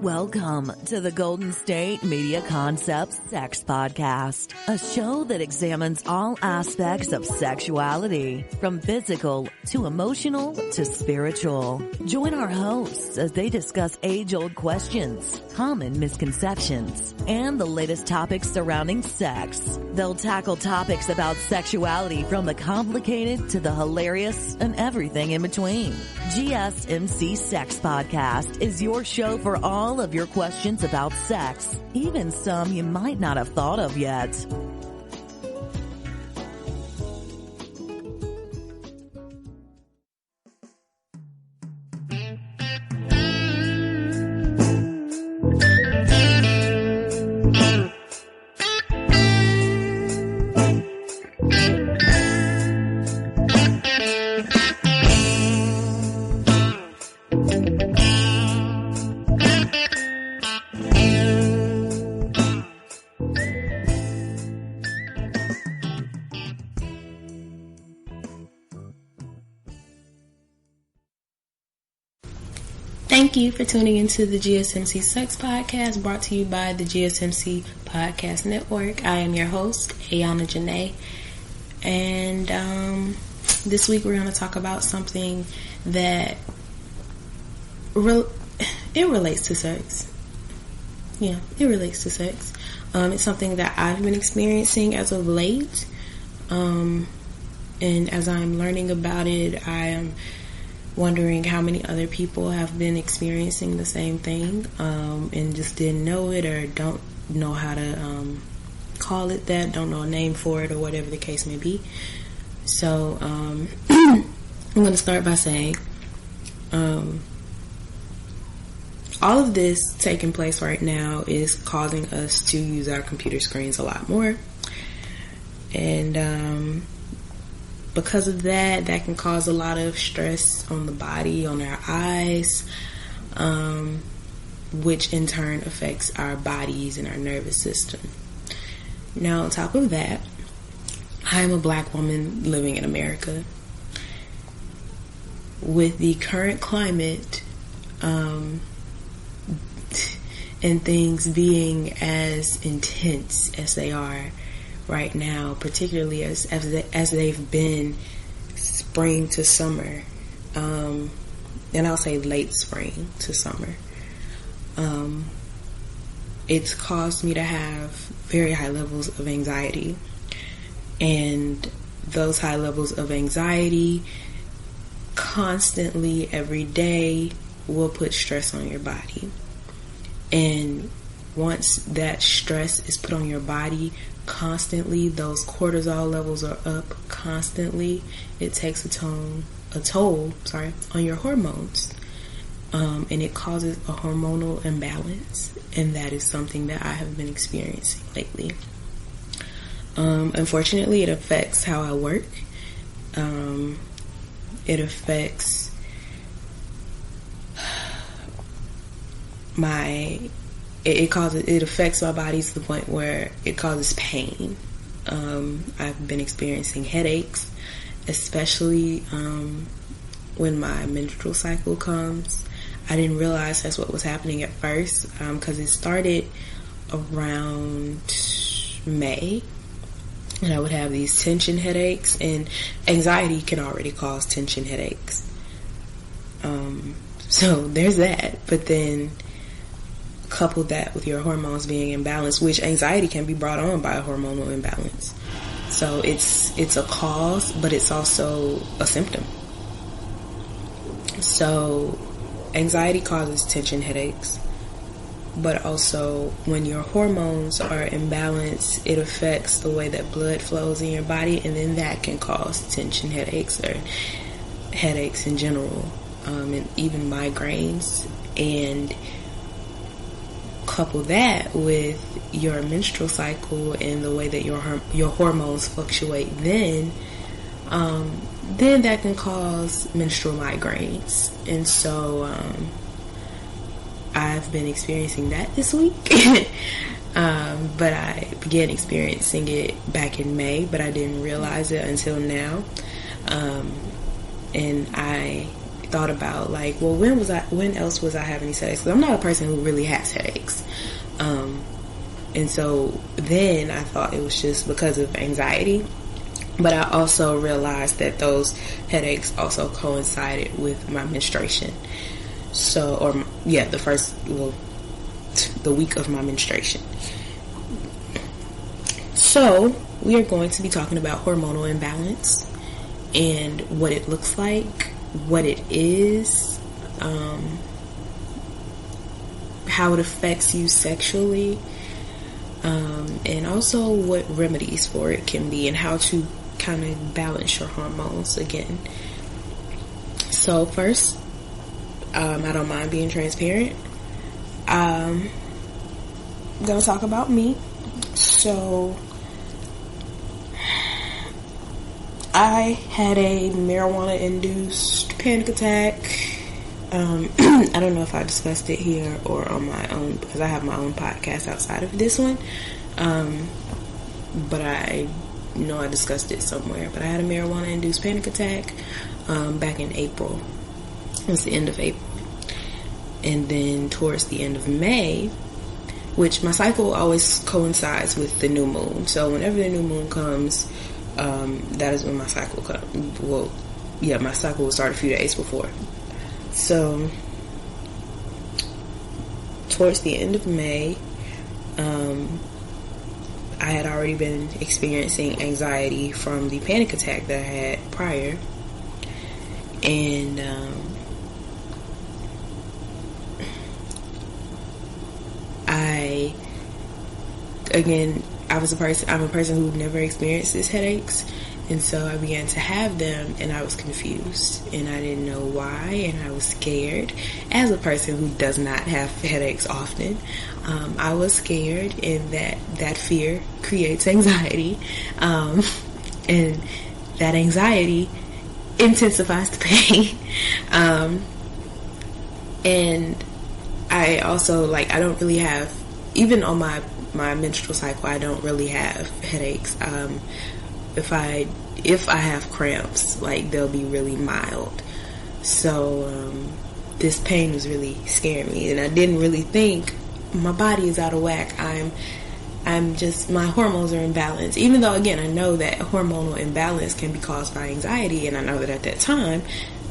Welcome to the Golden State Media Concepts Sex Podcast, a show that examines all aspects of sexuality, from physical to emotional to spiritual. Join our hosts as they discuss age-old questions, common misconceptions, and the latest topics surrounding sex. They'll tackle topics about sexuality from the complicated to the hilarious and everything in between. GSMC Sex Podcast is your show for all of your questions about sex, even some you might not have thought of yet. Thank you for tuning into the GSMC Sex Podcast, brought to you by the GSMC Podcast Network. I am your host, Ayyona Janae, and this week we're going to talk about something that it relates to sex. Yeah, it relates to sex. It's something that I've been experiencing as of late, and as I'm learning about it, I am wondering how many other people have been experiencing the same thing and just didn't know it or don't know how to call it that, don't know a name for it or whatever the case may be. So I'm going to start by saying all of this taking place right now is causing us to use our computer screens a lot more, and because of that can cause a lot of stress on the body, on our eyes, which in turn affects our bodies and our nervous system. Now, on top of that, I am a black woman living in America. With the current climate, and things being as intense as they are right now, particularly as they've been spring to summer, and I'll say late spring to summer, it's caused me to have very high levels of anxiety, and those high levels of anxiety constantly every day will put stress on your body. And once that stress is put on your body constantly, those cortisol levels are up constantly. It takes a toll on your hormones, and it causes a hormonal imbalance, and that is something that I have been experiencing lately. Unfortunately, it affects how I work. It affects it affects my body to the point where it causes pain. I've been experiencing headaches, especially when my menstrual cycle comes. I didn't realize that's what was happening at first, because it started around May, and I would have these tension headaches, and anxiety can already cause tension headaches. So there's that, but then couple that with your hormones being imbalanced, which anxiety can be brought on by a hormonal imbalance. So it's a cause, but it's also a symptom. So anxiety causes tension headaches, but also when your hormones are imbalanced, it affects the way that blood flows in your body, and then that can cause tension headaches or headaches in general, and even migraines. And couple that with your menstrual cycle and the way that your hormones fluctuate, then that can cause menstrual migraines. And so I've been experiencing that this week. But I began experiencing it back in May, but I didn't realize it until now. And I thought about, like, well, when else was I having these headaches? Because I'm not a person who really has headaches. And so then I thought it was just because of anxiety. But I also realized that those headaches also coincided with my menstruation. So, the week of my menstruation. So, we are going to be talking about hormonal imbalance and what it looks like, what it is, how it affects you sexually, and also what remedies for it can be, and how to kind of balance your hormones again. So first, I don't mind being transparent. I'm gonna talk about me. So I had a marijuana-induced panic attack. I don't know if I discussed it here or on my own, because I have my own podcast outside of this one. But I know I discussed it somewhere. But I had a marijuana-induced panic attack back in April. It was the end of April. And then towards the end of May, which my cycle always coincides with the new moon. So whenever the new moon comes, that is when my cycle comes. Well, yeah, my cycle will start a few days before. So towards the end of May, I had already been experiencing anxiety from the panic attack that I had prior. And I'm a person who never experienced these headaches, and so I began to have them, and I was confused, and I didn't know why, and I was scared. As a person who does not have headaches often, I was scared, and that fear creates anxiety, and that anxiety intensifies the pain. And I also, I don't really have, even on my menstrual cycle, I don't really have headaches. If I have cramps, they'll be really mild. So this pain was really scaring me, and I didn't really think my body is out of whack. I'm just, my hormones are imbalanced. Even though, again, I know that hormonal imbalance can be caused by anxiety, and I know that at that time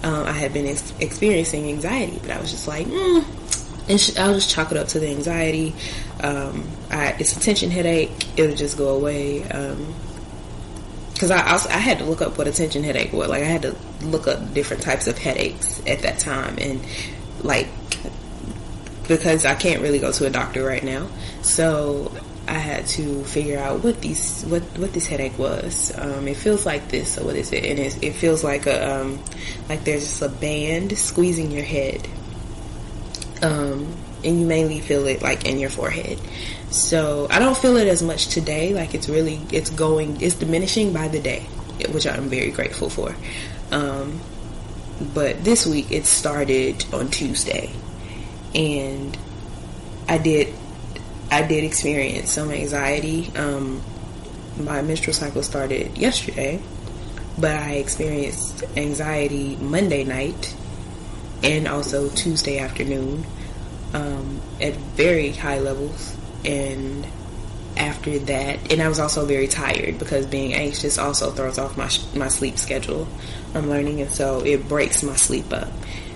I had been experiencing anxiety, but I was just like, I'll just chalk it up to the anxiety. It's a tension headache. It'll just go away. Because I had to look up what a tension headache was. I had to look up different types of headaches at that time, and because I can't really go to a doctor right now, so I had to figure out what this headache was. It feels like this. So what is it? And it feels like there's just a band squeezing your head. And you mainly feel it in your forehead. So I don't feel it as much today. It's diminishing by the day, which I'm very grateful for. But this week it started on Tuesday, and I did experience some anxiety. My menstrual cycle started yesterday, but I experienced anxiety Monday night and also Tuesday afternoon, at very high levels. And after that, and I was also very tired, because being anxious also throws off my sleep schedule, I'm learning, and so it breaks my sleep up.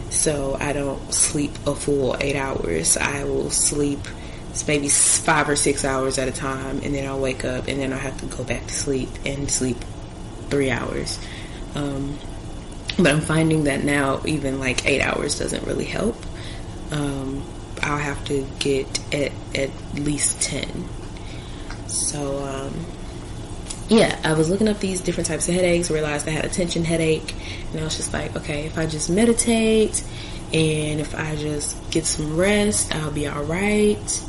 So I don't sleep a full 8 hours. I will sleep maybe 5 or 6 hours at a time, and then I'll wake up, and then I'll have to go back to sleep and sleep 3 hours. But I'm finding that now even 8 hours doesn't really help. I'll have to get at least 10. So, I was looking up these different types of headaches, realized I had a tension headache, and I was just like, okay, if I just meditate and if I just get some rest, I'll be alright.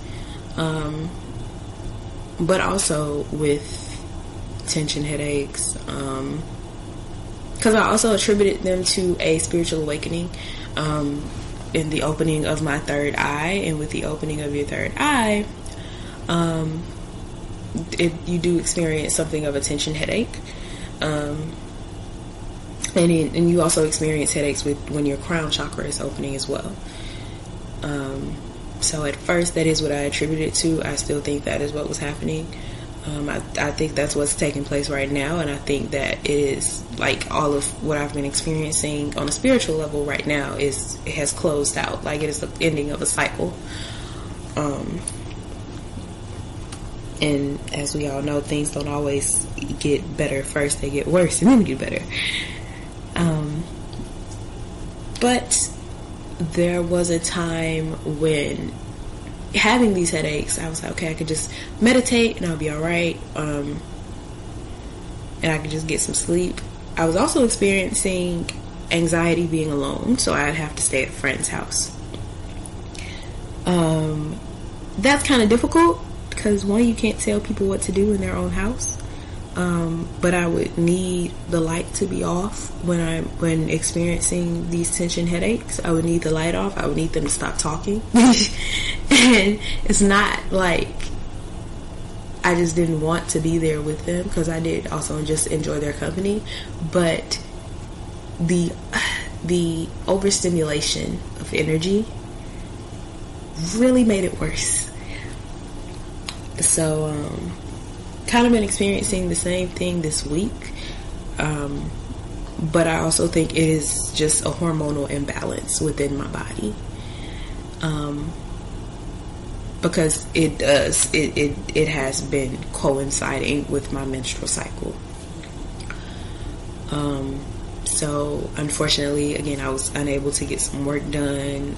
But also with tension headaches, because I also attributed them to a spiritual awakening, in the opening of my third eye. And with the opening of your third eye, you do experience something of a tension headache. And you also experience headaches when your crown chakra is opening as well. So at first, that is what I attributed it to. I still think that is what was happening. I think that's what's taking place right now, and I think that it is like all of what I've been experiencing on a spiritual level right now it has closed out. Like it is the ending of a cycle. And as we all know, things don't always get better first; they get worse and then get better. But there was a time when having these headaches, I was like, okay, I could just meditate and I'll be alright, and I could just get some sleep. I was also experiencing anxiety being alone, so I'd have to stay at a friend's house. That's kind of difficult because one, you can't tell people what to do in their own house, but I would need the light to be off when experiencing these tension headaches. I would need the light off. I would need them to stop talking. And it's not like I just didn't want to be there with them, because I did also just enjoy their company, but the overstimulation of energy really made it worse. So kind of been experiencing the same thing this week, but I also think it is just a hormonal imbalance within my body, because it has been coinciding with my menstrual cycle. So unfortunately, again, I was unable to get some work done,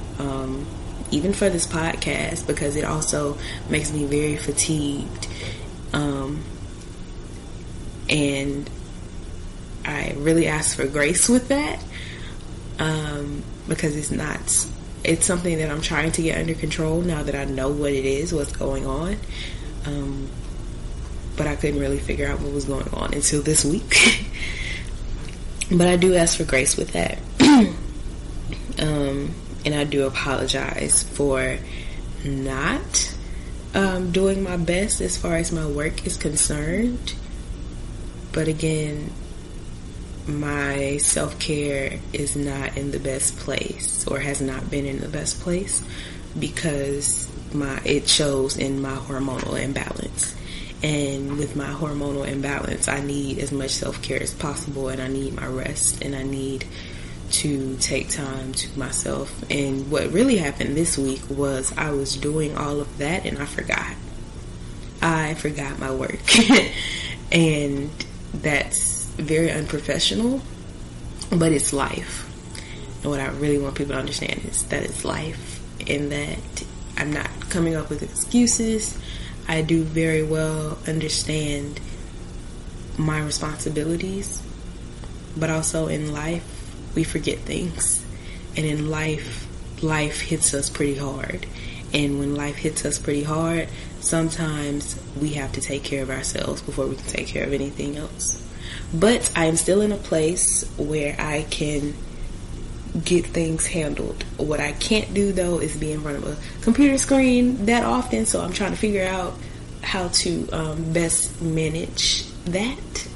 even for this podcast, because it also makes me very fatigued. And I really ask for grace with that, because it's something that I'm trying to get under control now that I know what it is, what's going on. But I couldn't really figure out what was going on until this week. But I do ask for grace with that. And I do apologize for not doing my best as far as my work is concerned. But again, my self-care is not in the best place, or has not been in the best place, because it shows in my hormonal imbalance. And with my hormonal imbalance, I need as much self-care as possible, and I need my rest, and I need to take time to myself. And what really happened this week was I was doing all of that and I forgot my work. And that's very unprofessional, but it's life. And what I really want people to understand is that it's life, and that I'm not coming up with excuses. I do very well understand my responsibilities, but also in life, we forget things. And in life hits us pretty hard. And when life hits us pretty hard, sometimes we have to take care of ourselves before we can take care of anything else. But I am still in a place where I can get things handled. What I can't do, though, is be in front of a computer screen that often, so I'm trying to figure out how to best manage that,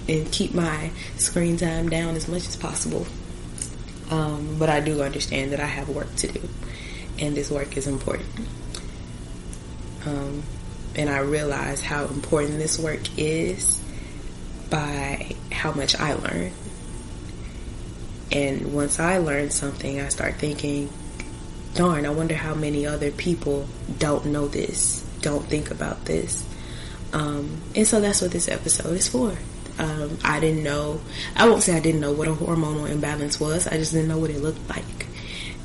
and keep my screen time down as much as possible. But I do understand that I have work to do, and this work is important. And I realize how important this work is by how much I learn. And once I learn something, I start thinking, darn, I wonder how many other people don't know this, don't think about this. And so that's what this episode is for. I won't say I didn't know what a hormonal imbalance was. I just didn't know what it looked like.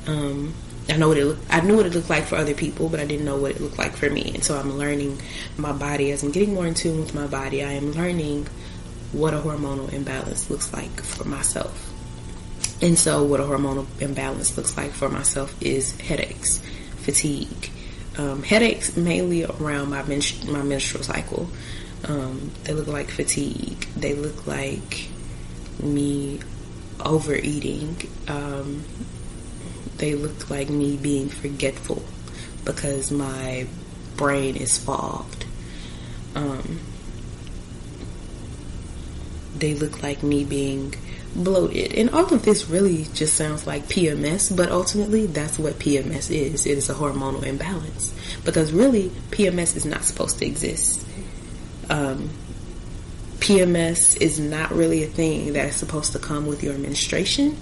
I knew what it looked like for other people, but I didn't know what it looked like for me. And so I'm learning my body. As I'm getting more in tune with my body, I am learning what a hormonal imbalance looks like for myself. And so what a hormonal imbalance looks like for myself is headaches, fatigue, headaches mainly around my menstrual cycle. They look like fatigue. They look like me overeating. They look like me being forgetful because my brain is fogged. They look like me being bloated. And all of this really just sounds like PMS, but ultimately that's what PMS is. It is a hormonal imbalance, because really PMS is not supposed to exist. PMS is not really a thing that is supposed to come with your menstruation.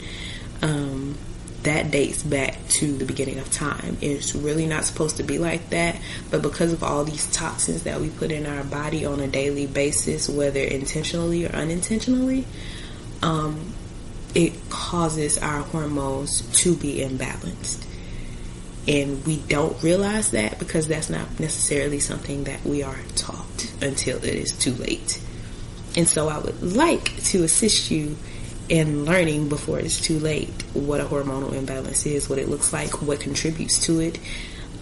That dates back to the beginning of time. It's really not supposed to be like that, but because of all these toxins that we put in our body on a daily basis, whether intentionally or unintentionally, it causes our hormones to be imbalanced. And we don't realize that because that's not necessarily something that we are taught until it is too late. And so I would like to assist you in learning before it's too late what a hormonal imbalance is, what it looks like, what contributes to it,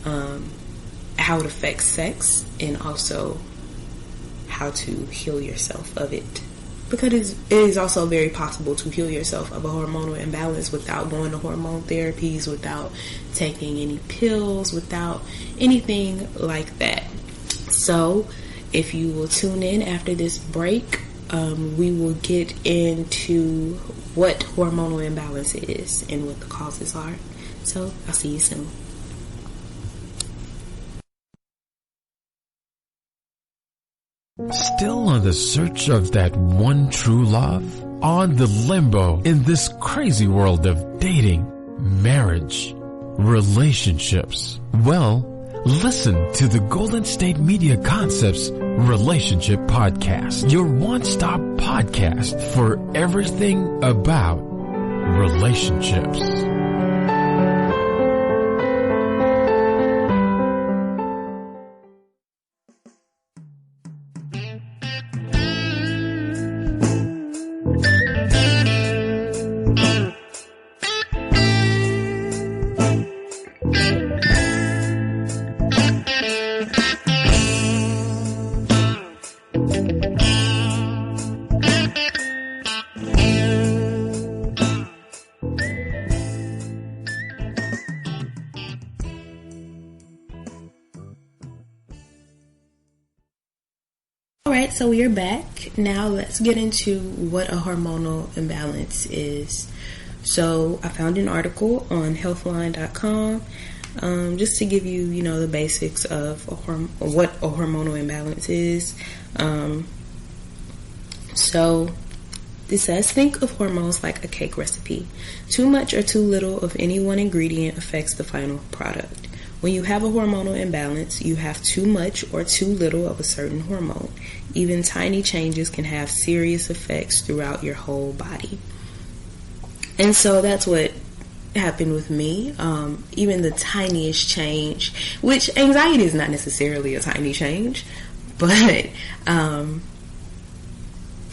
how it affects sex, and also how to heal yourself of it. Because it is also very possible to heal yourself of a hormonal imbalance without going to hormone therapies, without taking any pills, without anything like that. So if you will tune in after this break, we will get into what hormonal imbalance is and what the causes are. So I'll see you soon. Still on the search of that one true love? On the limbo in this crazy world of dating, marriage, relationships? Well, listen to the Golden State Media Concepts Relationship Podcast, your one-stop podcast for everything about relationships. Alright, so we're back. Now let's get into what a hormonal imbalance is. So I found an article on healthline.com just to give you, the basics of what a hormonal imbalance is. So this says, think of hormones like a cake recipe. Too much or too little of any one ingredient affects the final product. When you have a hormonal imbalance, you have too much or too little of a certain hormone. Even tiny changes can have serious effects throughout your whole body. And so that's what happened with me. Even the tiniest change, which anxiety is not necessarily a tiny change, but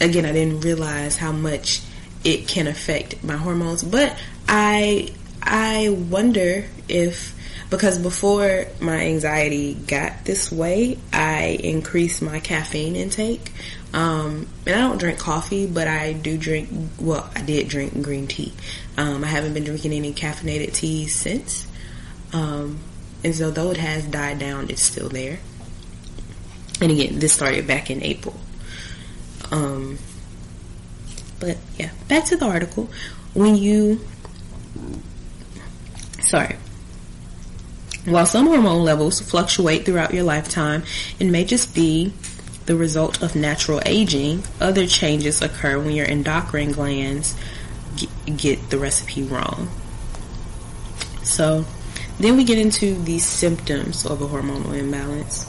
again, I didn't realize how much it can affect my hormones. But I wonder if, because before my anxiety got this way, I increased my caffeine intake. And I don't drink coffee, but I did drink green tea. I haven't been drinking any caffeinated teas since. And so though it has died down, it's still there. And again, this started back in April. But yeah, back to the article. While some hormone levels fluctuate throughout your lifetime, it may just be the result of natural aging. Other changes occur when your endocrine glands get the recipe wrong. So then we get into the symptoms of a hormonal imbalance.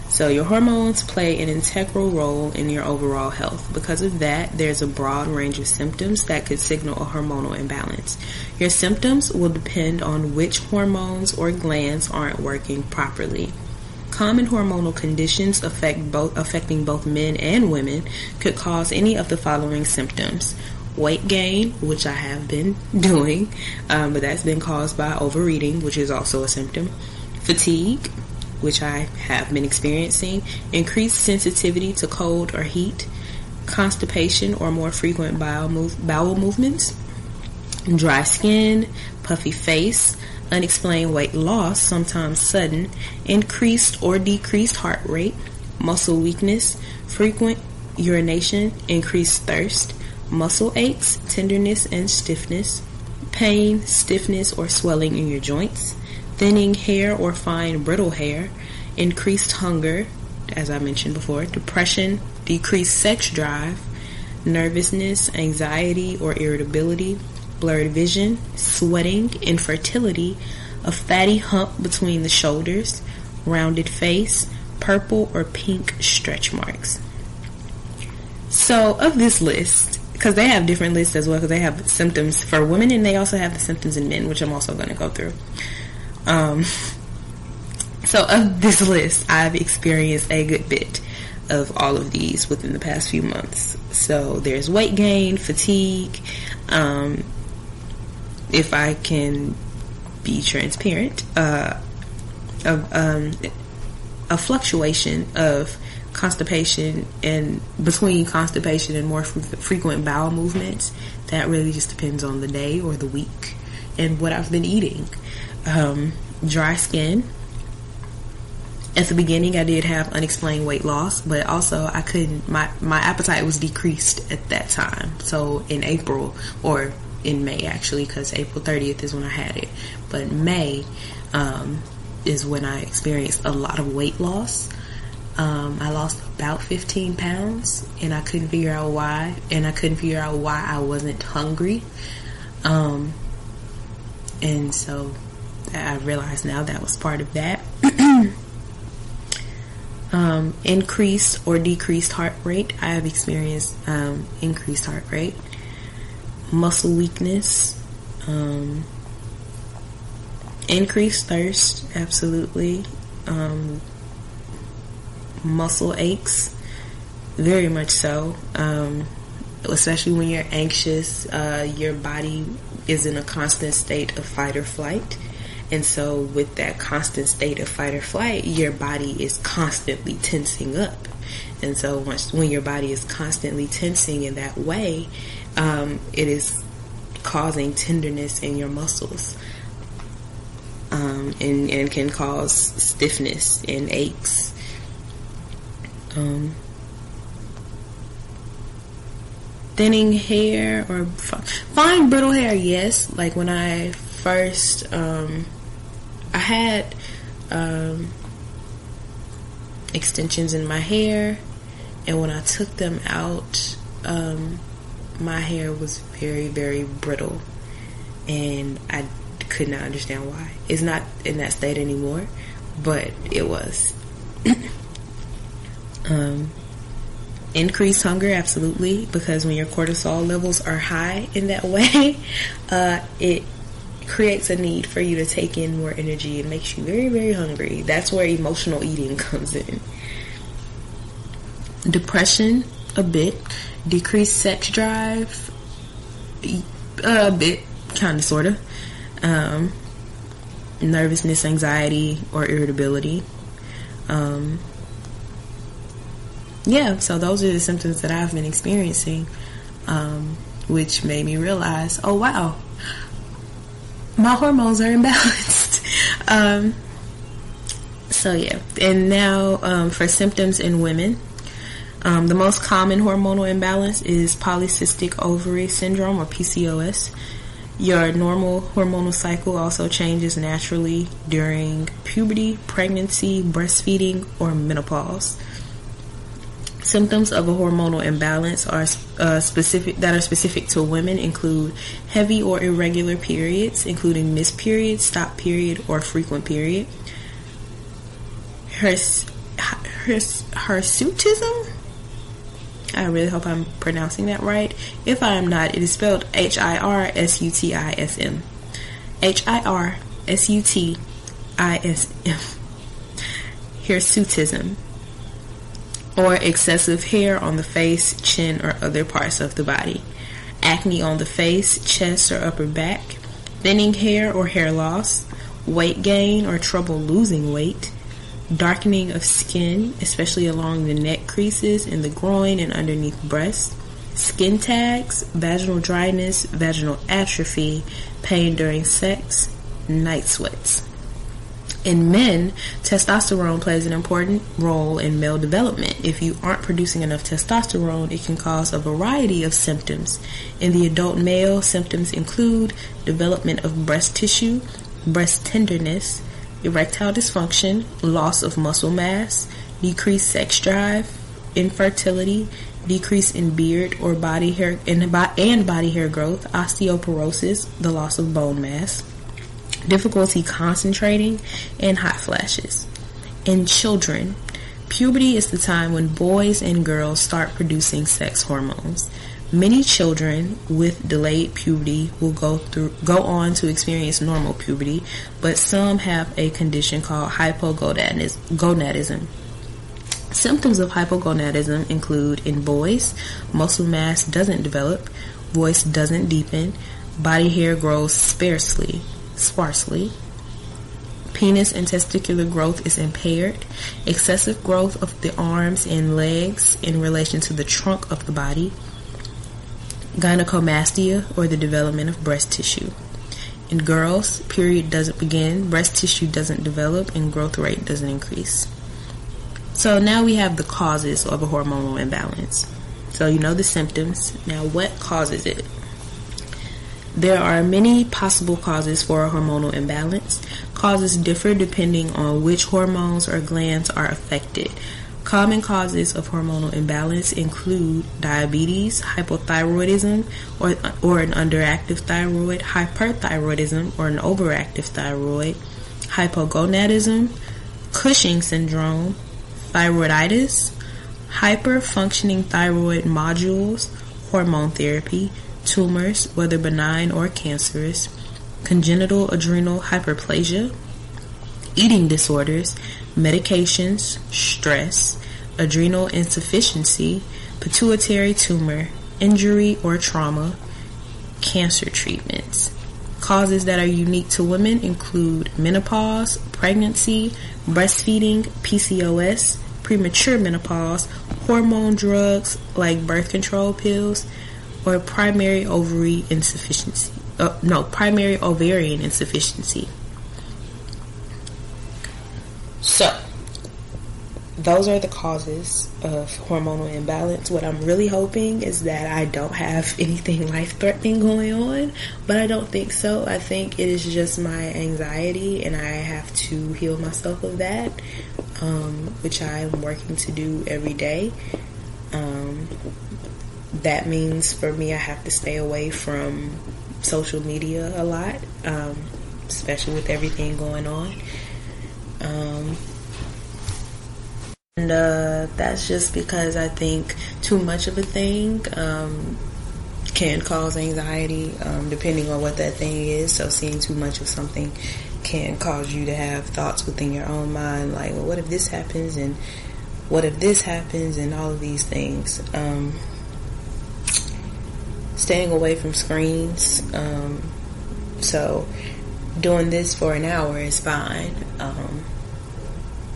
So your hormones play an integral role in your overall health. Because of that, there's a broad range of symptoms that could signal a hormonal imbalance. Your symptoms will depend on which hormones or glands aren't working properly. Common hormonal conditions affecting both men and women could cause any of the following symptoms. Weight gain, which I have been doing, but that's been caused by overeating, which is also a symptom. Fatigue, which I have been experiencing. Increased sensitivity to cold or heat. Constipation or more frequent bowel movements. Dry skin, puffy face, unexplained weight loss, sometimes sudden, increased or decreased heart rate, muscle weakness, frequent urination, increased thirst, muscle aches, tenderness and stiffness, pain, stiffness or swelling in your joints, thinning hair or fine brittle hair, increased hunger, as I mentioned before, depression, decreased sex drive, nervousness, anxiety or irritability, blurred vision, sweating, infertility, a fatty hump between the shoulders, rounded face, purple or pink stretch marks. So of this list, because they have different lists as well, because they have symptoms for women and they also have the symptoms in men, which I'm also going to go through. So of this list, I've experienced a good bit of all of these within the past few months. So there's weight gain, fatigue, if I can be transparent, a fluctuation of constipation and between constipation and more frequent bowel movements. That really just depends on the day or the week and what I've been eating. Dry skin. At the beginning, I did have unexplained weight loss, but also I couldn't, my appetite was decreased at that time. So in April, or in May actually, because April 30th is when I had it, but May is when I experienced a lot of weight loss. I lost about 15 pounds and I couldn't figure out why, and I couldn't figure out why I wasn't hungry. And so I realized now that was part of that. Increased or decreased heart rate. I have experienced increased heart rate. Muscle weakness. Increased thirst, absolutely. Muscle aches, very much so. Especially when you're anxious, your body is in a constant state of fight or flight. And so with that constant state of fight or flight, your body is constantly tensing up. And so when your body is constantly tensing in that way, it is causing tenderness in your muscles, and can cause stiffness and aches. Thinning hair or fine brittle hair, yes. Like when I first, I had extensions in my hair, and when I took them out, my hair was very, very brittle, and I could not understand why. It's not in that state anymore, but it was. Increased hunger, absolutely, because when your cortisol levels are high in that way, it creates a need for you to take in more energy. It makes you very, very hungry. That's where emotional eating comes in. Depression, a bit. Decreased sex drive, a bit, kind of, sort of. Nervousness, anxiety, or irritability. Yeah, so those are the symptoms that I've been experiencing, which made me realize, oh wow, my hormones are imbalanced. So yeah, and now for symptoms in women, the most common hormonal imbalance is polycystic ovary syndrome, or PCOS. Your normal hormonal cycle also changes naturally during puberty, pregnancy, breastfeeding, or menopause. Symptoms of a hormonal imbalance are specific to women include heavy or irregular periods, including missed period, stop period, or frequent period. Hirsutism? I really hope I'm pronouncing that right. If I am not, it is spelled Hirsutism. Hirsutism. Hirsutism. Or excessive hair on the face, chin, or other parts of the body. Acne on the face, chest, or upper back. Thinning hair or hair loss. Weight gain or trouble losing weight. Darkening of skin, especially along the neck creases, in the groin, and underneath breast. Skin tags, vaginal dryness, vaginal atrophy, pain during sex, night sweats. In men, testosterone plays an important role in male development. If you aren't producing enough testosterone, it can cause a variety of symptoms. In the adult male, symptoms include development of breast tissue, breast tenderness, erectile dysfunction, loss of muscle mass, decreased sex drive, infertility, decrease in beard or body hair and body hair growth, osteoporosis, the loss of bone mass, difficulty concentrating, and hot flashes. In children, puberty is the time when boys and girls start producing sex hormones. Many children with delayed puberty will go on to experience normal puberty, but some have a condition called hypogonadism. Symptoms of hypogonadism include in boys, muscle mass doesn't develop, voice doesn't deepen, body hair grows sparsely, penis and testicular growth is impaired, excessive growth of the arms and legs in relation to the trunk of the body, gynecomastia, or the development of breast tissue. In girls, period doesn't begin, breast tissue doesn't develop, and growth rate doesn't increase. So now we have the causes of a hormonal imbalance. So you know the symptoms. Now what causes it? There are many possible causes for a hormonal imbalance. Causes differ depending on which hormones or glands are affected. Common causes of hormonal imbalance include diabetes, hypothyroidism or an underactive thyroid, hyperthyroidism or an overactive thyroid, hypogonadism, Cushing's syndrome, thyroiditis, hyper-functioning thyroid nodules, hormone therapy, tumors, whether benign or cancerous, congenital adrenal hyperplasia, eating disorders, medications, stress, adrenal insufficiency, pituitary tumor, injury or trauma, cancer treatments. Causes that are unique to women include menopause, pregnancy, breastfeeding, PCOS, premature menopause, hormone drugs like birth control pills, or primary ovarian insufficiency. So, those are the causes of hormonal imbalance. What I'm really hoping is that I don't have anything life-threatening going on, but I don't think so. I think it is just my anxiety, and I have to heal myself of that, which I am working to do every day. That means for me, I have to stay away from social media a lot, especially with everything going on. And that's just because I think too much of a thing can cause anxiety, depending on what that thing is. So seeing too much of something can cause you to have thoughts within your own mind, like, well, what if this happens, and what if this happens, and all of these things. Staying away from screens. So doing this for an hour is fine.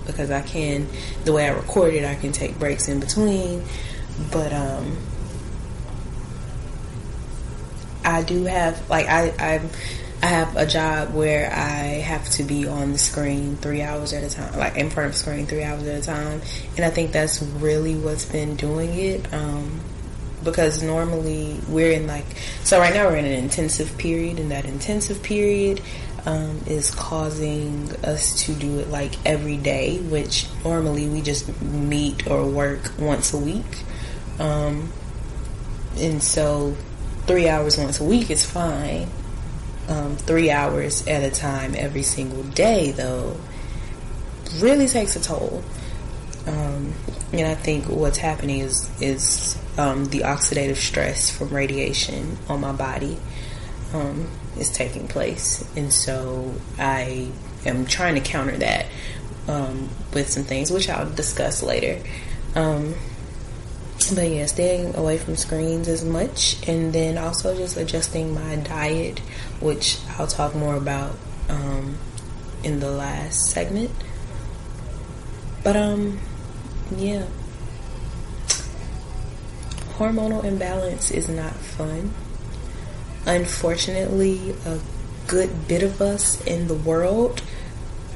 Because I can, the way I record it, I can take breaks in between. But I do have, like, I have a job where I have to be on the screen 3 hours at a time, like in front of the screen 3 hours at a time. And I think that's really what's been doing it. Because normally we're in, like, so right now we're in an intensive period, and that intensive period is causing us to do it like every day, which normally we just meet or work once a week. And so 3 hours once a week is fine. 3 hours at a time every single day, though, really takes a toll. And I think what's happening is the oxidative stress from radiation on my body is taking place, and so I am trying to counter that with some things which I'll discuss later. But yeah, staying away from screens as much, and then also just adjusting my diet, which I'll talk more about in the last segment. But yeah, hormonal imbalance is not fun. Unfortunately, a good bit of us in the world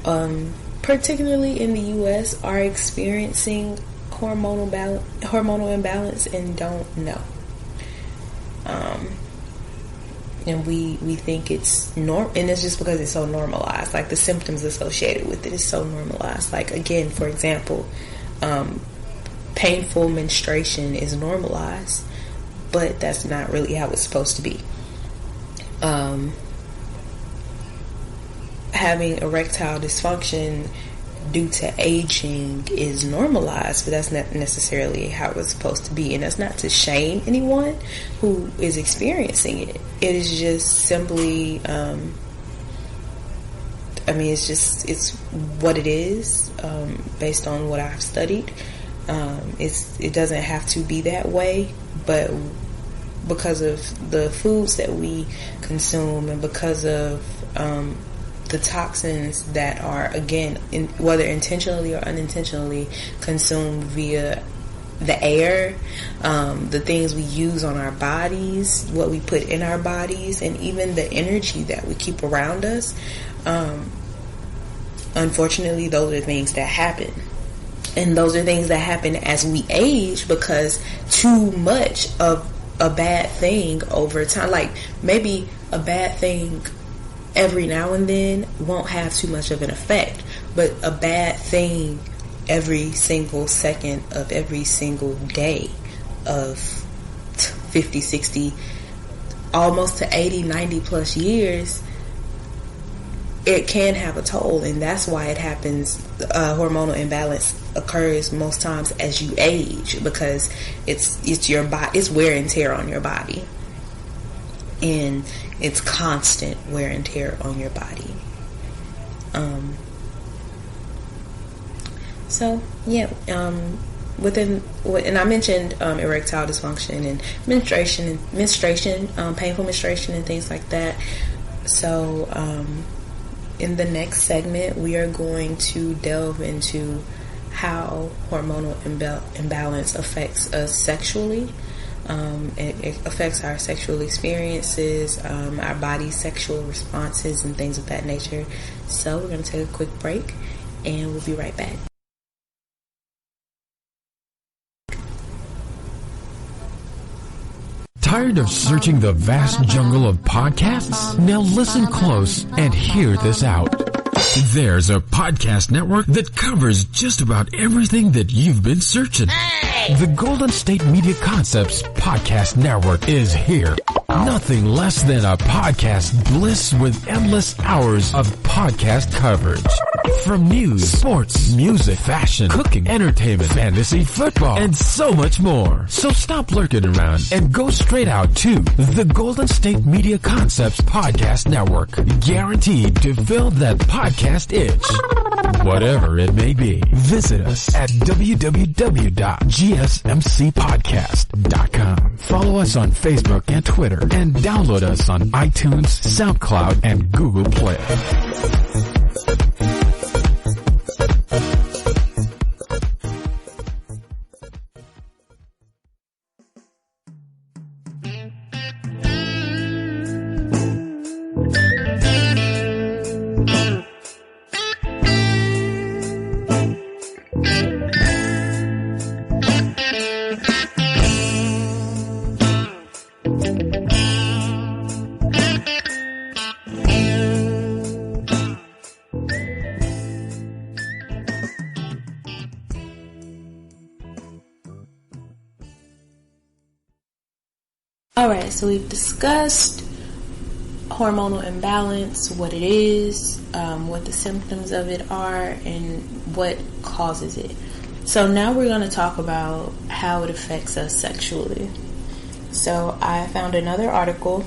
particularly in the U.S., are experiencing hormonal imbalance and don't know. And we think it's and it's just because it's so normalized. Like, the symptoms associated with it is so normalized. Like, again, for example, painful menstruation is normalized, but that's not really how it's supposed to be. Having erectile dysfunction due to aging is normalized, but that's not necessarily how it's supposed to be. And that's not to shame anyone who is experiencing it. It is just simply, it's what it is, based on what I've studied. It doesn't have to be that way, but because of the foods that we consume and because of the toxins that are, again, whether intentionally or unintentionally, consumed via the air, the things we use on our bodies, what we put in our bodies, and even the energy that we keep around us, unfortunately, those are things that happen. And those are things that happen as we age, because too much of a bad thing over time, like maybe a bad thing every now and then won't have too much of an effect, but a bad thing every single second of every single day of 50, 60, almost to 80, 90 plus years, it can have a toll. And that's why it happens. Hormonal imbalance occurs most times as you age, because it's your body, it's wear and tear on your body, and it's constant wear and tear on your body. And I mentioned erectile dysfunction and menstruation, painful menstruation and things like that. So in the next segment, we are going to delve into how hormonal imbalance affects us sexually. It affects our sexual experiences, our body's sexual responses, and things of that nature. So we're going to take a quick break, and we'll be right back. Tired of searching the vast jungle of podcasts? Now listen close and hear this out. There's a podcast network that covers just about everything that you've been searching. Hey! The Golden State Media Concepts Podcast Network is here. Nothing less than a podcast bliss with endless hours of podcast coverage. From news, sports, music, fashion, cooking, entertainment, fantasy, football, and so much more. So stop lurking around and go straight out to the Golden State Media Concepts Podcast Network. Guaranteed to fill that podcast itch. Whatever it may be. Visit us at www.gsmcpodcast.com. Follow us on Facebook and Twitter, and download us on iTunes, SoundCloud, and Google Play. Alright, so we've discussed hormonal imbalance, what it is, what the symptoms of it are, and what causes it. So now we're going to talk about how it affects us sexually. So I found another article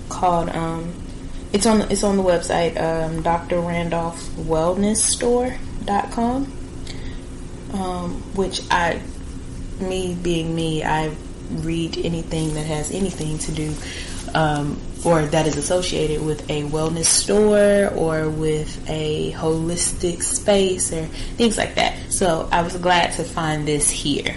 called, it's on the website, drrandolphwellnessstore.com, which I read anything that has anything to do or that is associated with a wellness store or with a holistic space or things like that. So I was glad to find this here.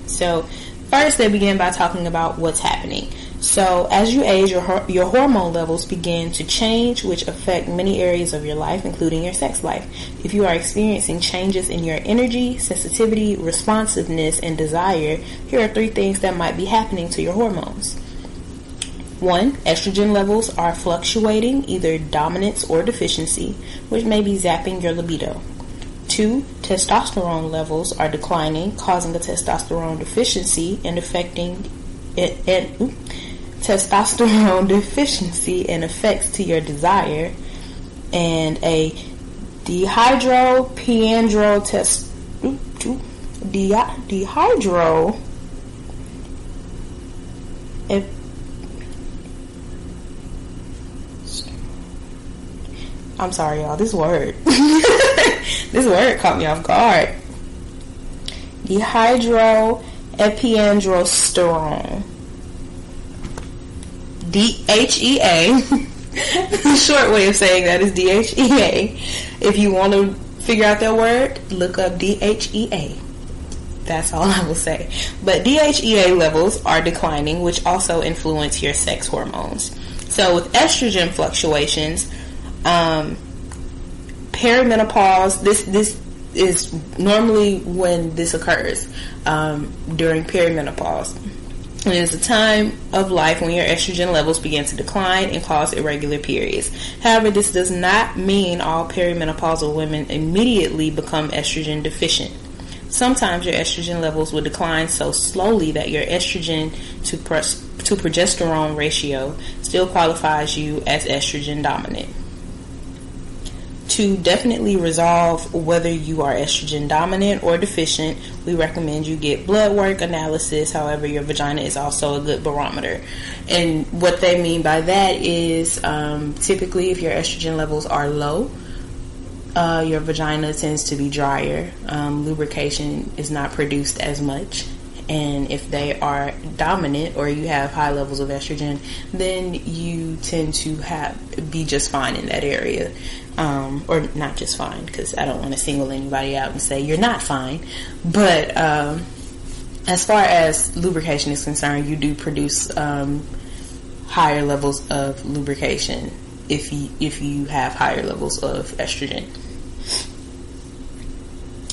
So first they begin by talking about what's happening. So as you age, your hormone levels begin to change, which affect many areas of your life, including your sex life. If you are experiencing changes in your energy, sensitivity, responsiveness, and desire, here are 3 things that might be happening to your hormones. 1. Estrogen levels are fluctuating, either dominance or deficiency, which may be zapping your libido. 2. Testosterone levels are declining, causing a testosterone deficiency and affecting testosterone deficiency and effects to your desire. And a I'm sorry, y'all, this word this word caught me off guard. Dehydroepiandrosterone, DHEA. The short way of saying that is DHEA. If you want to figure out that word, look up DHEA. That's all I will say. But DHEA levels are declining, which also influence your sex hormones. So with estrogen fluctuations, perimenopause, this is normally when this occurs, during perimenopause. And it's a time of life when your estrogen levels begin to decline and cause irregular periods. However, this does not mean all perimenopausal women immediately become estrogen deficient. Sometimes your estrogen levels will decline so slowly that your estrogen to progesterone ratio still qualifies you as estrogen dominant. To definitely resolve whether you are estrogen dominant or deficient, we recommend you get blood work analysis. However, your vagina is also a good barometer. And what they mean by that is typically if your estrogen levels are low, your vagina tends to be drier. Lubrication is not produced as much. And if they are dominant or you have high levels of estrogen, then you tend to be just fine in that area. Or not just fine, because I don't want to single anybody out and say you're not fine. But as far as lubrication is concerned, you do produce higher levels of lubrication if you have higher levels of estrogen.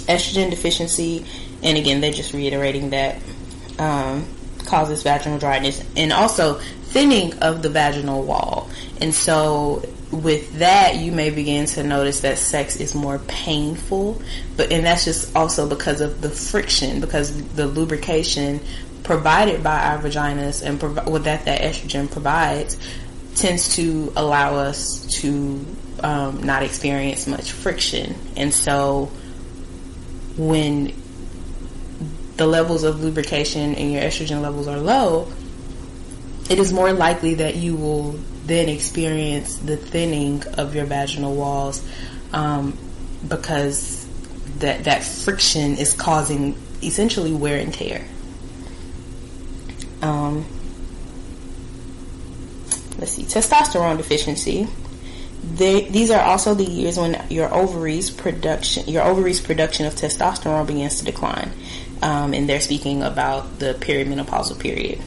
Estrogen deficiency, and again, they're just reiterating that, causes vaginal dryness and also thinning of the vaginal wall. And so with that, you may begin to notice that sex is more painful, and that's just also because of the friction, because the lubrication provided by our vaginas and that estrogen provides tends to allow us to not experience much friction. And so when the levels of lubrication and your estrogen levels are low, it is more likely that you will then experience the thinning of your vaginal walls, because that friction is causing essentially wear and tear. Let's see, testosterone deficiency. These are also the years when your ovaries production of testosterone begins to decline, and they're speaking about the perimenopausal period.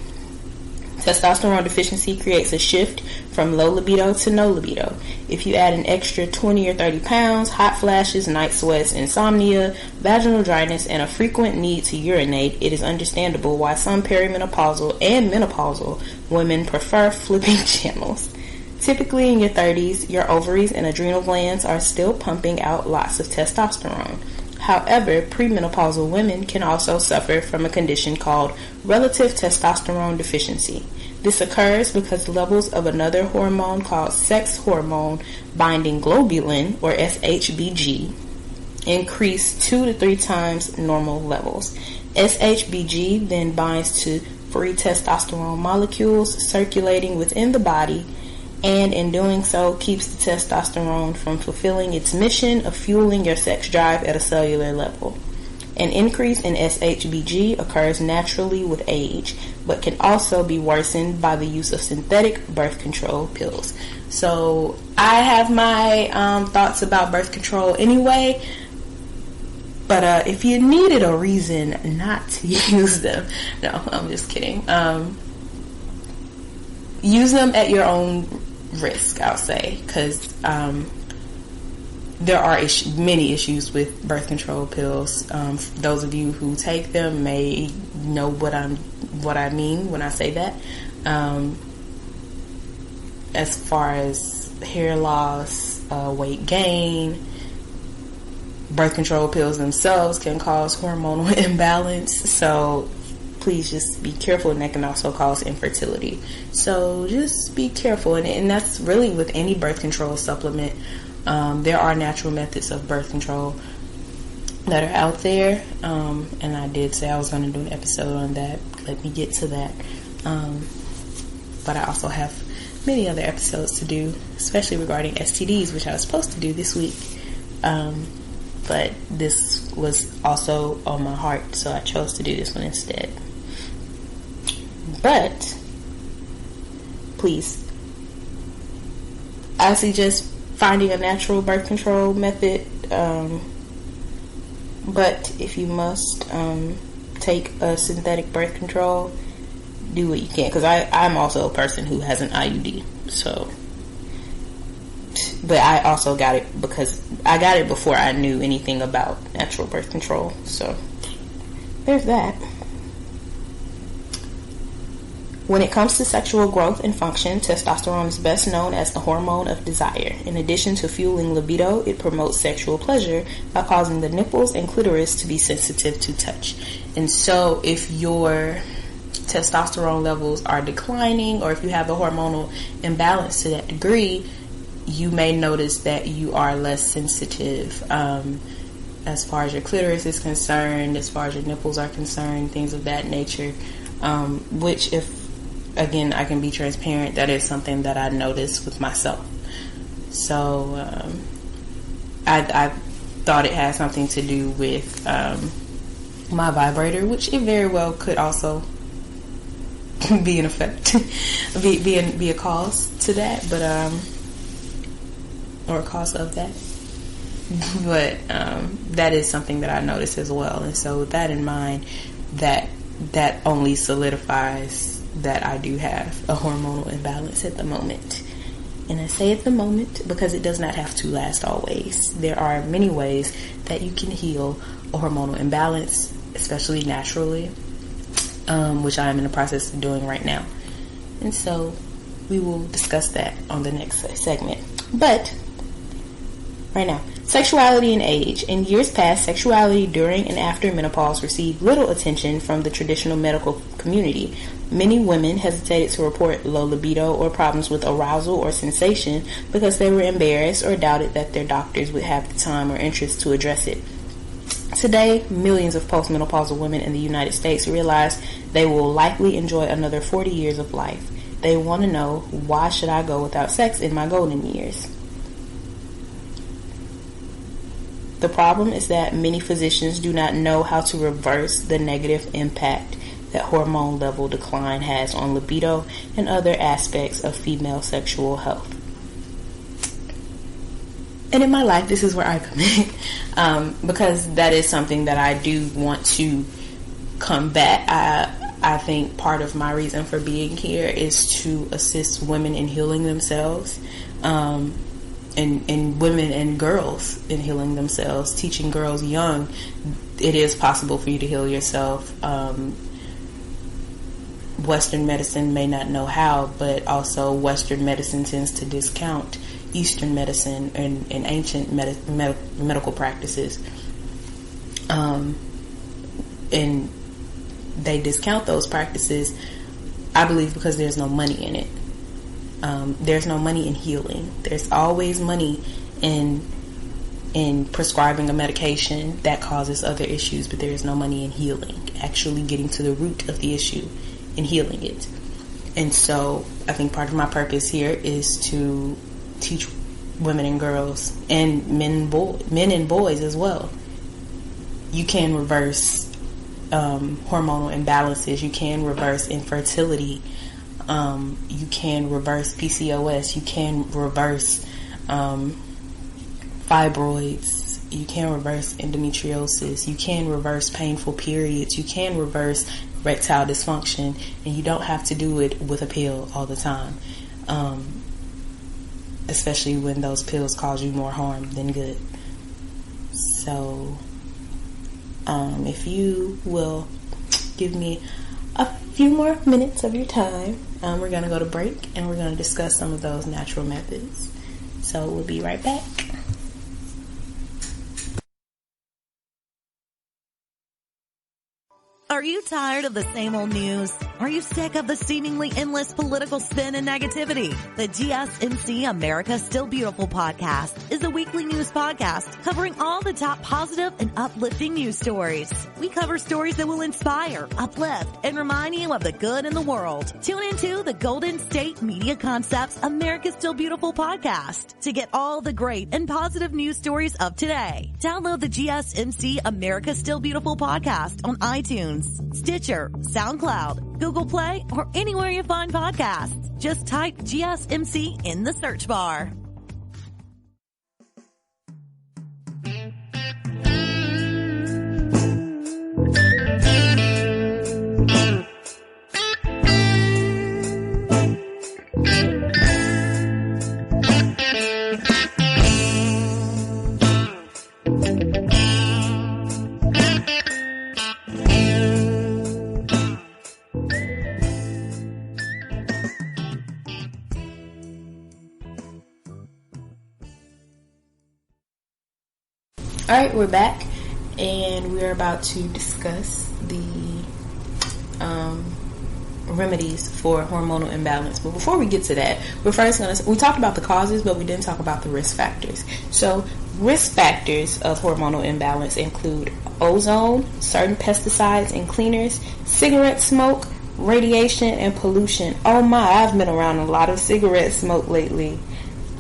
Testosterone deficiency creates a shift from low libido to no libido. If you add an extra 20 or 30 pounds, hot flashes, night sweats, insomnia, vaginal dryness, and a frequent need to urinate, it is understandable why some perimenopausal and menopausal women prefer flipping channels. Typically in your 30s, your ovaries and adrenal glands are still pumping out lots of testosterone. However, premenopausal women can also suffer from a condition called relative testosterone deficiency. This occurs because levels of another hormone called sex hormone binding globulin, or SHBG, increase 2 to 3 times normal levels. SHBG then binds to free testosterone molecules circulating within the body, and in doing so keeps the testosterone from fulfilling its mission of fueling your sex drive at a cellular level. An increase in SHBG occurs naturally with age, but can also be worsened by the use of synthetic birth control pills. So I have my thoughts about birth control anyway, but if you needed a reason not to use them, no, I'm just kidding. use them at your own risk, I'll say, because there are many issues with birth control pills. Those of you who take them may know what I mean when I say that. As far as hair loss, weight gain, birth control pills themselves can cause hormonal imbalance. So please just be careful, and that can also cause infertility. So just be careful, and that's really with any birth control supplement. There are natural methods of birth control that are out there, and I did say I was going to do an episode on that. Let me get to that. But I also have many other episodes to do, especially regarding STDs, which I was supposed to do this week. But this was also on my heart, so I chose to do this one instead. But please, I suggest finding a natural birth control method. But if you must take a synthetic birth control, do what you can. Because I'm also a person who has an IUD. So, but I also got it because I got it before I knew anything about natural birth control. So there's that. When it comes to sexual growth and function, testosterone is best known as the hormone of desire. In addition to fueling libido, it promotes sexual pleasure by causing the nipples and clitoris to be sensitive to touch. And so if your testosterone levels are declining, or if you have a hormonal imbalance to that degree, you may notice that you are less sensitive as far as your clitoris is concerned, as far as your nipples are concerned, things of that nature. Which, if again, I can be transparent, that is something that I noticed with myself. So I thought it had something to do with my vibrator, which it very well could also be an effect, be a cause to that, but or a cause of that. But that is something that I noticed as well. And so with that in mind, that only solidifies that I do have a hormonal imbalance at the moment. And I say at the moment because it does not have to last always. There are many ways that you can heal a hormonal imbalance, especially naturally, which I am in the process of doing right now. And so we will discuss that on the next segment. But right now, sexuality and age. In years past, sexuality during and after menopause received little attention from the traditional medical community. Many women hesitated to report low libido or problems with arousal or sensation because they were embarrassed or doubted that their doctors would have the time or interest to address it. Today, millions of postmenopausal women in the United States realize they will likely enjoy another 40 years of life. They want to know, why should I go without sex in my golden years? The problem is that many physicians do not know how to reverse the negative impact that hormone level decline has on libido and other aspects of female sexual health. And in my life, this is where I come in, because that is something that I do want to combat. I think part of my reason for being here is to assist women in healing themselves, and women and girls in healing themselves, teaching girls young it is possible for you to heal yourself. Western medicine may not know how, but also Western medicine tends to discount Eastern medicine and ancient medical practices. And they discount those practices, I believe, because there's no money in it. There's no money in healing. There's always money in prescribing a medication that causes other issues, but there is no money in healing, actually getting to the root of the issue and healing it. And so I think part of my purpose here is to teach women and girls, and men and boys as well. You can reverse hormonal imbalances. You can reverse infertility. You can reverse PCOS. You can reverse fibroids. You can reverse endometriosis. You can reverse painful periods. You can reverse erectile dysfunction, and you don't have to do it with a pill all the time, especially when those pills cause you more harm than good. So if you will give me a few more minutes of your time, we're going to go to break, and we're going to discuss some of those natural methods. So we'll be right back. Are you tired of the same old news? Are you sick of the seemingly endless political spin and negativity? The GSMC America's Still Beautiful podcast is a weekly news podcast covering all the top positive and uplifting news stories. We cover stories that will inspire, uplift, and remind you of the good in the world. Tune into the Golden State Media Concepts America's Still Beautiful podcast to get all the great and positive news stories of today. Download the GSMC America's Still Beautiful podcast on iTunes, Stitcher, SoundCloud, Google Play, or anywhere you find podcasts. Just type GSMC in the search bar. Alright, we're back, and we're about to discuss the remedies for hormonal imbalance. But before we get to that, we talked about the causes, but we didn't talk about the risk factors. So risk factors of hormonal imbalance include ozone, certain pesticides and cleaners, cigarette smoke, radiation, and pollution. Oh my, I've been around a lot of cigarette smoke lately.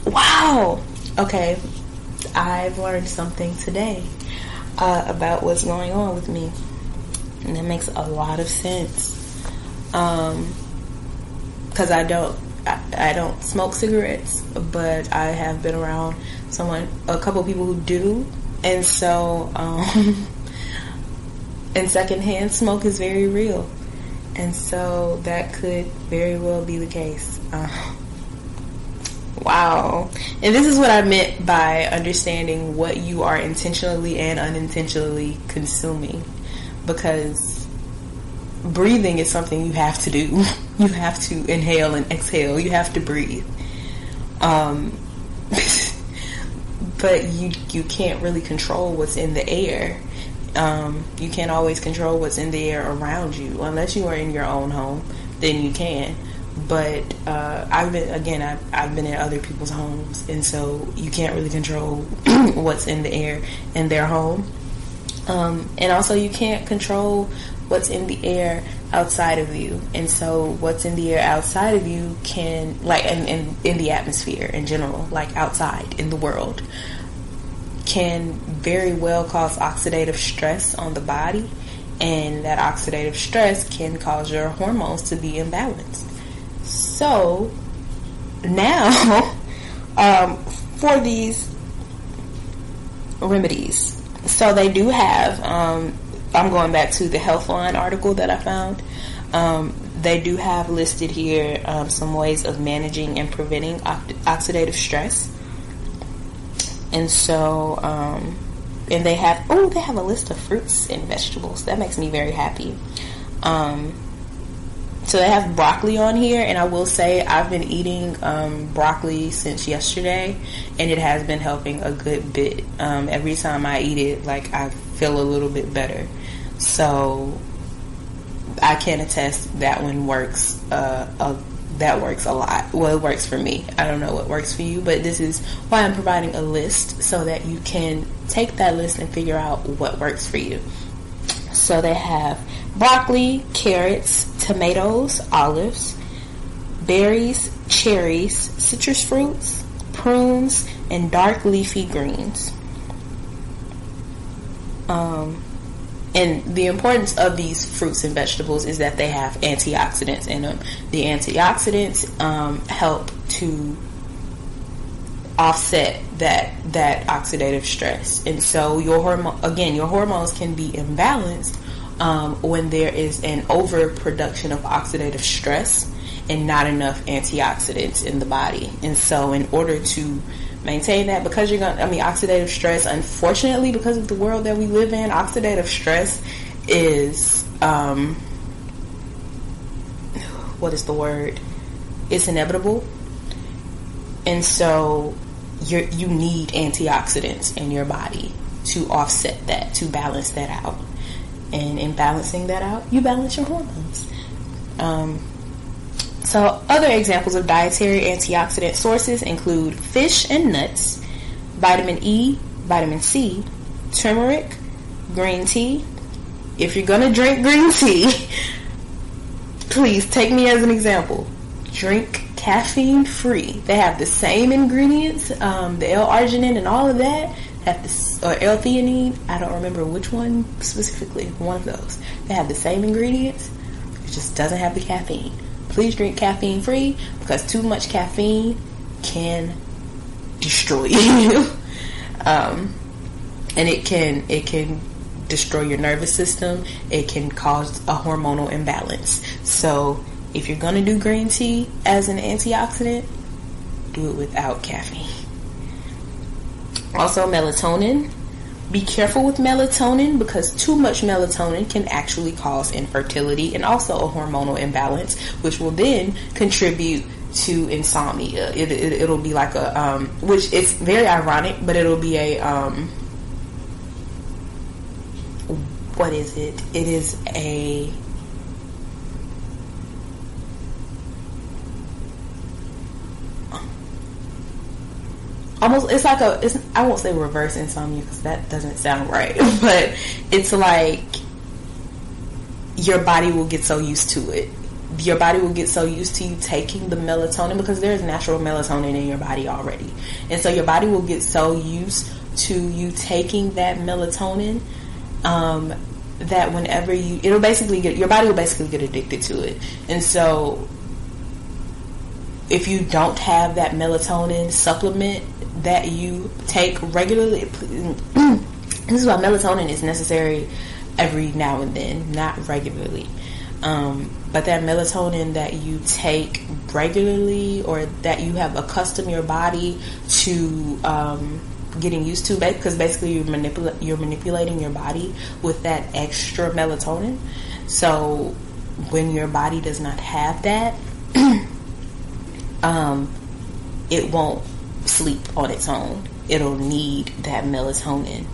Wow. Okay, I've learned something today about what's going on with me, and that makes a lot of sense. Because I don't smoke cigarettes, but I have been around a couple people who do, and so and secondhand smoke is very real, and so that could very well be the case. Wow. And this is what I meant by understanding what you are intentionally and unintentionally consuming, because breathing is something you have to do. You have to inhale and exhale. You have to breathe. But you can't really control what's in the air. You can't always control what's in the air around you. Unless you are in your own home, then you can. But I've been in other people's homes, and so you can't really control what's in the air in their home. And also you can't control what's in the air outside of you. And so what's in the air outside of you can, like, and in the atmosphere in general, like outside in the world, can very well cause oxidative stress on the body. And that oxidative stress can cause your hormones to be imbalanced. So now, for these remedies, so they do have, I'm going back to the Healthline article that I found. They do have listed here some ways of managing and preventing oxidative stress. And so, and they have a list of fruits and vegetables. That makes me very happy. So they have broccoli on here, and I will say I've been eating broccoli since yesterday, and it has been helping a good bit. Every time I eat it, like, I feel a little bit better. So I can attest that one works. That works a lot. Well, it works for me. I don't know what works for you, but this is why I'm providing a list, so that you can take that list and figure out what works for you. So they have broccoli, carrots, tomatoes, olives, berries, cherries, citrus fruits, prunes, and dark leafy greens. And the importance of these fruits and vegetables is that they have antioxidants in them. The antioxidants help to offset that oxidative stress. And so your hormones can be imbalanced when there is an overproduction of oxidative stress and not enough antioxidants in the body. And so in order to maintain that, because oxidative stress, unfortunately, because of the world that we live in, oxidative stress is, what is the word? It's inevitable. And so you need antioxidants in your body to offset that, to balance that out. And in balancing that out, you balance your hormones. So other examples of dietary antioxidant sources include fish and nuts, vitamin E, vitamin C, turmeric, green tea. If you're going to drink green tea, please take me as an example. Drink caffeine free. They have the same ingredients, the L-arginine and all of that, or L-theanine. I don't remember which one specifically, one of those. They have the same ingredients. It just doesn't have the caffeine. Please drink caffeine free, because too much caffeine can destroy you. And it can destroy your nervous system. It can cause a hormonal imbalance. So if you're going to do green tea as an antioxidant, do it without caffeine. Also, melatonin. Be careful with melatonin, because too much melatonin can actually cause infertility and also a hormonal imbalance, which will then contribute to insomnia. It'll be like a, which it's very ironic, but it'll be a, what is it? It is a, almost, it's like I won't say reverse insomnia, because that doesn't sound right, but it's like your body will get so used to it. Your body will get so used to you taking the melatonin, because there's natural melatonin in your body already. And so your body will get so used to you taking that melatonin, that whenever your body will basically get addicted to it. And so if you don't have that melatonin supplement that you take regularly, this is why melatonin is necessary every now and then, not regularly. But that melatonin that you take regularly, or that you have accustomed your body to getting used to, because basically you're manipulating your body with that extra melatonin. So when your body does not have that, it won't sleep on its own. It'll need that melatonin.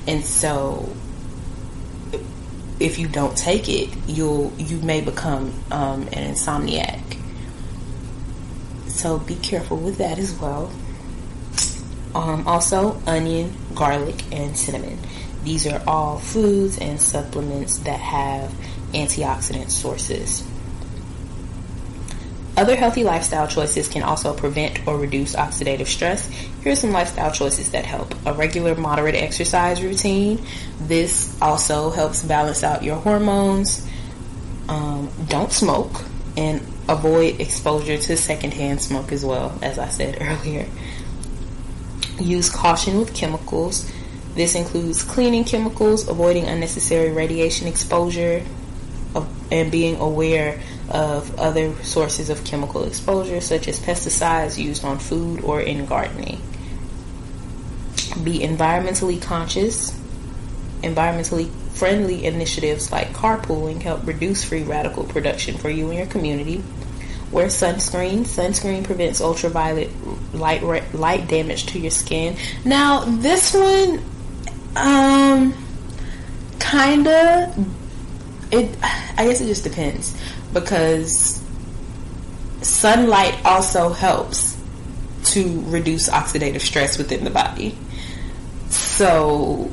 And so if you don't take it, you may become an insomniac. So be careful with that as well. Also, onion, garlic, and cinnamon. These are all foods and supplements that have antioxidant sources. Other healthy lifestyle choices can also prevent or reduce oxidative stress. Here are some lifestyle choices that help. A regular moderate exercise routine. This also helps balance out your hormones. Don't smoke, and avoid exposure to secondhand smoke as well, as I said earlier. Use caution with chemicals. This includes cleaning chemicals, avoiding unnecessary radiation exposure, and being aware of other sources of chemical exposure, such as pesticides used on food or in gardening. Be environmentally conscious. Environmentally friendly initiatives like carpooling help reduce free radical production for you and your community. Wear sunscreen. Sunscreen prevents ultraviolet light damage to your skin. Now, this one, I guess it just depends, because sunlight also helps to reduce oxidative stress within the body. So,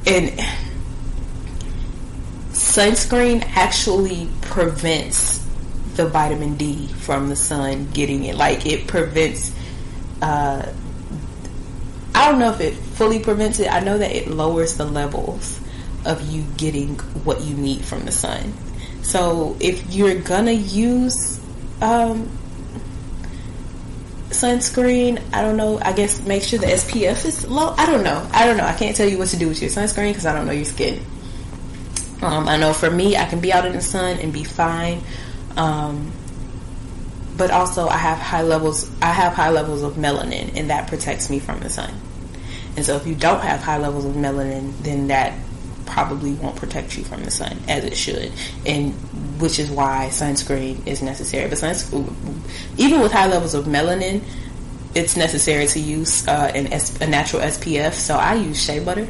and sunscreen actually prevents the vitamin D from the sun getting it. Like, it prevents, I don't know if it fully prevents it. I know that it lowers the levels of you getting what you need from the sun. So if you're gonna use sunscreen. I don't know. I guess make sure the SPF is low. I don't know. I can't tell you what to do with your sunscreen because I don't know your skin. I know for me, I can be out in the sun and be fine. But also I have high levels of melanin, and that protects me from the sun. And so if you don't have high levels of melanin, then that probably won't protect you from the sun as it should, and which is why sunscreen is necessary. But even with high levels of melanin, it's necessary to use a natural SPF. So I use shea butter.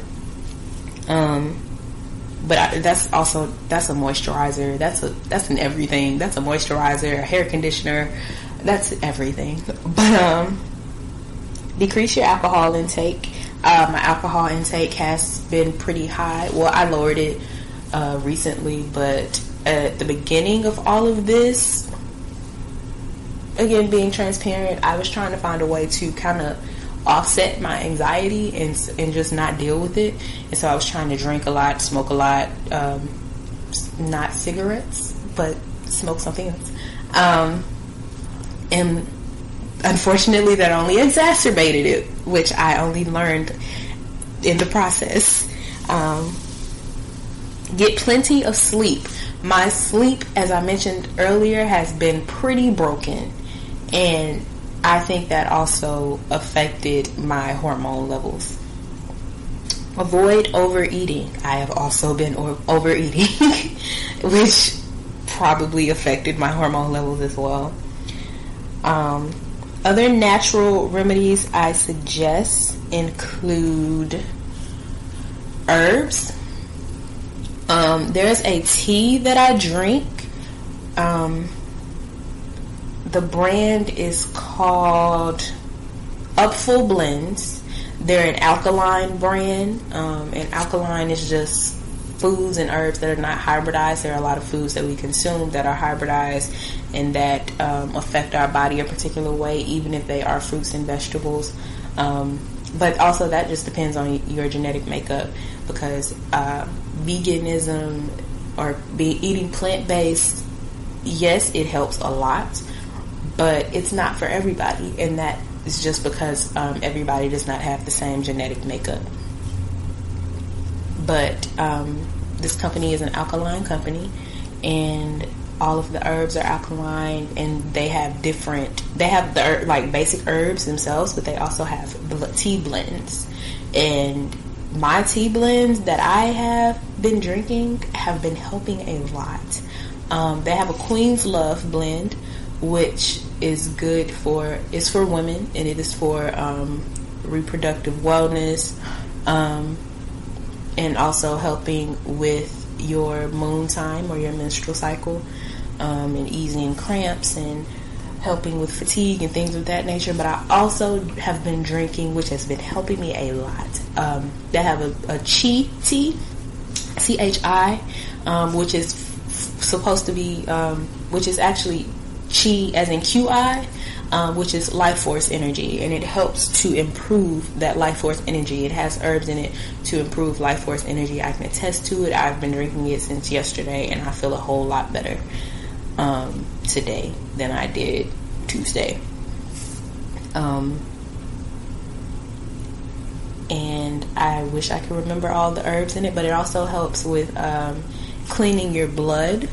But that's a moisturizer. That's an everything. That's a moisturizer, a hair conditioner. That's everything. But decrease your alcohol intake. My alcohol intake has been pretty high. Well, I lowered it recently, but at the beginning of all of this, again, being transparent, I was trying to find a way to kind of offset my anxiety and just not deal with it. And so I was trying to drink a lot, smoke a lot, not cigarettes, but smoke something else. And unfortunately, that only exacerbated it, which I only learned in the process. Get plenty of sleep. My sleep, as I mentioned earlier, has been pretty broken, and I think that also affected my hormone levels. Avoid overeating. I have also been overeating, which probably affected my hormone levels as well. Other natural remedies I suggest include herbs. There's a tea that I drink. The brand is called Upful Blends. They're an alkaline brand, and alkaline is just foods and herbs that are not hybridized. There are a lot of foods that we consume that are hybridized and that affect our body a particular way, even if they are fruits and vegetables. But also that just depends on your genetic makeup, because veganism or eating plant-based, yes, it helps a lot, but it's not for everybody, and that is just because everybody does not have the same genetic makeup. But this company is an alkaline company, and all of the herbs are alkaline, and they have the basic herbs themselves, but they also have tea blends. And my tea blends that I have been drinking have been helping a lot. They have a Queen's Love blend, which is good for women, and it is for reproductive wellness, and also helping with your moon time or your menstrual cycle, and easing cramps and helping with fatigue and things of that nature. But I also have been drinking, which has been helping me a lot. They have a Chi tea, CHI, which is supposed to be, which is actually Chi as in QI, which is life force energy, and it helps to improve that life force energy. It has herbs in it to improve life force energy. I can attest to it. I've been drinking it since yesterday, and I feel a whole lot better today than I did Tuesday. And I wish I could remember all the herbs in it, but it also helps with cleaning your blood.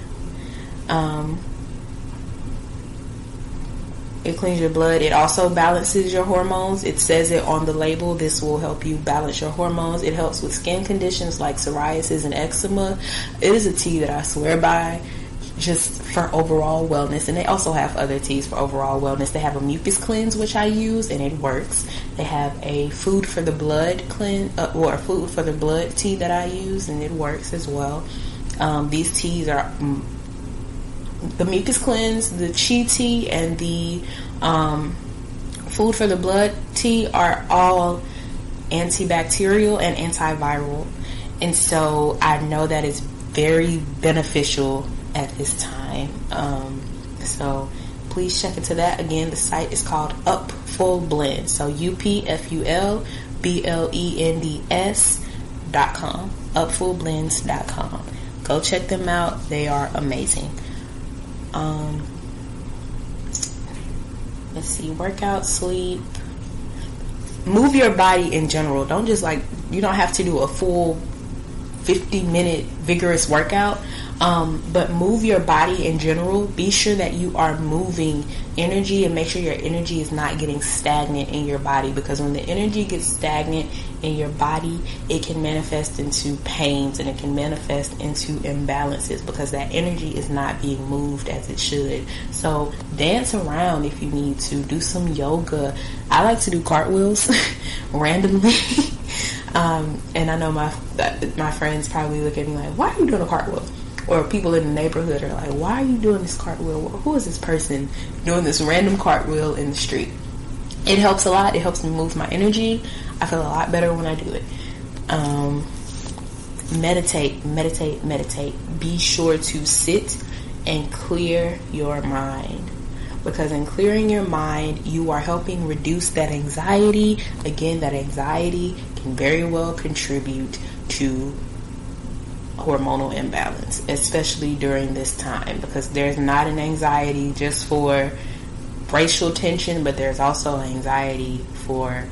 It cleans your blood. It also balances your hormones. It says it on the label. This will help you balance your hormones. It helps with skin conditions like psoriasis and eczema. It is a tea that I swear by, just for overall wellness. And they also have other teas for overall wellness. They have a mucus cleanse, which I use, and it works. They have a food for the blood cleanse, or a food for the blood tea that I use, and it works as well. These teas are the mucus cleanse, the Chi tea, and the food for the blood tea are all antibacterial and antiviral, and so I know that it's very beneficial at this time. So please check into that. Again, the site is called Upful Blends, so UPFULBLENDS.com, upfulblends.com. Go check them out. They are amazing. let's see, workout, sleep, move your body in general. Don't just you don't have to do a full 50-minute vigorous workout, but move your body in general. Be sure that you are moving energy, and make sure your energy is not getting stagnant in your body, because when the energy gets stagnant in your body, it can manifest into pains, and it can manifest into imbalances because that energy is not being moved as it should. So dance around if you need to. Do some yoga. I like to do cartwheels randomly. And I know my friends probably look at me like, why are you doing a cartwheel? Or people in the neighborhood are like, why are you doing this cartwheel? Who is this person doing this random cartwheel in the street? It helps a lot. It helps me move my energy. I feel a lot better when I do it. Meditate. Be sure to sit and clear your mind, because in clearing your mind, you are helping reduce that anxiety. Again, that anxiety can very well contribute to hormonal imbalance, especially during this time, because there's not an anxiety just for racial tension, but there's also anxiety for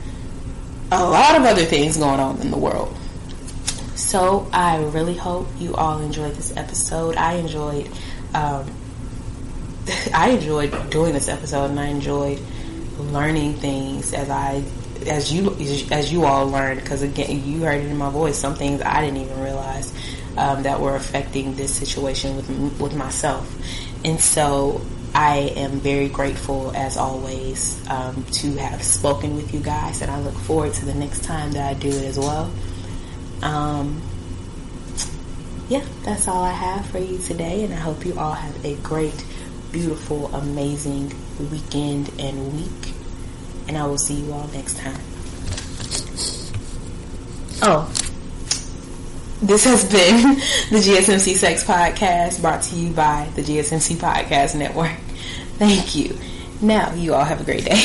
a lot of other things going on in the world. So I really hope you all enjoyed this episode. I enjoyed doing this episode, and I enjoyed learning things as you all learned, because again, you heard it in my voice, some things I didn't even realize that were affecting this situation with myself. And so I am very grateful, as always, to have spoken with you guys, and I look forward to the next time that I do it as well. Yeah, that's all I have for you today, and I hope you all have a great, beautiful, amazing weekend and week, and I will see you all next time. Oh, this has been the GSMC Sex Podcast, brought to you by the GSMC Podcast Network. Thank you. Now, you all have a great day.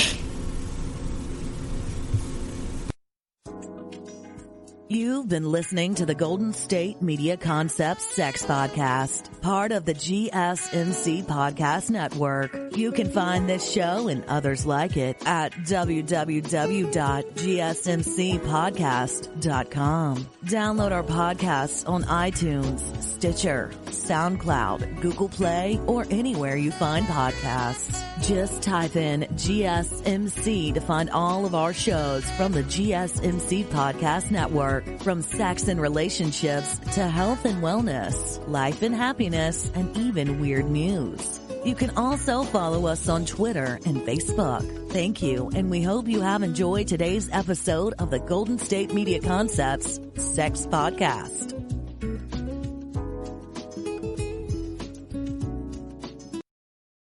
You've been listening to the Golden State Media Concepts Sex Podcast, part of the GSMC Podcast Network. You can find this show and others like it at www.gsmcpodcast.com. Download our podcasts on iTunes, Stitcher, SoundCloud, Google Play, or anywhere you find podcasts. Just type in GSMC to find all of our shows from the GSMC Podcast Network. From sex and relationships to health and wellness, life and happiness, and even weird news. You can also follow us on Twitter and Facebook. Thank you, and we hope you have enjoyed today's episode of the Golden State Media Concepts Sex Podcast.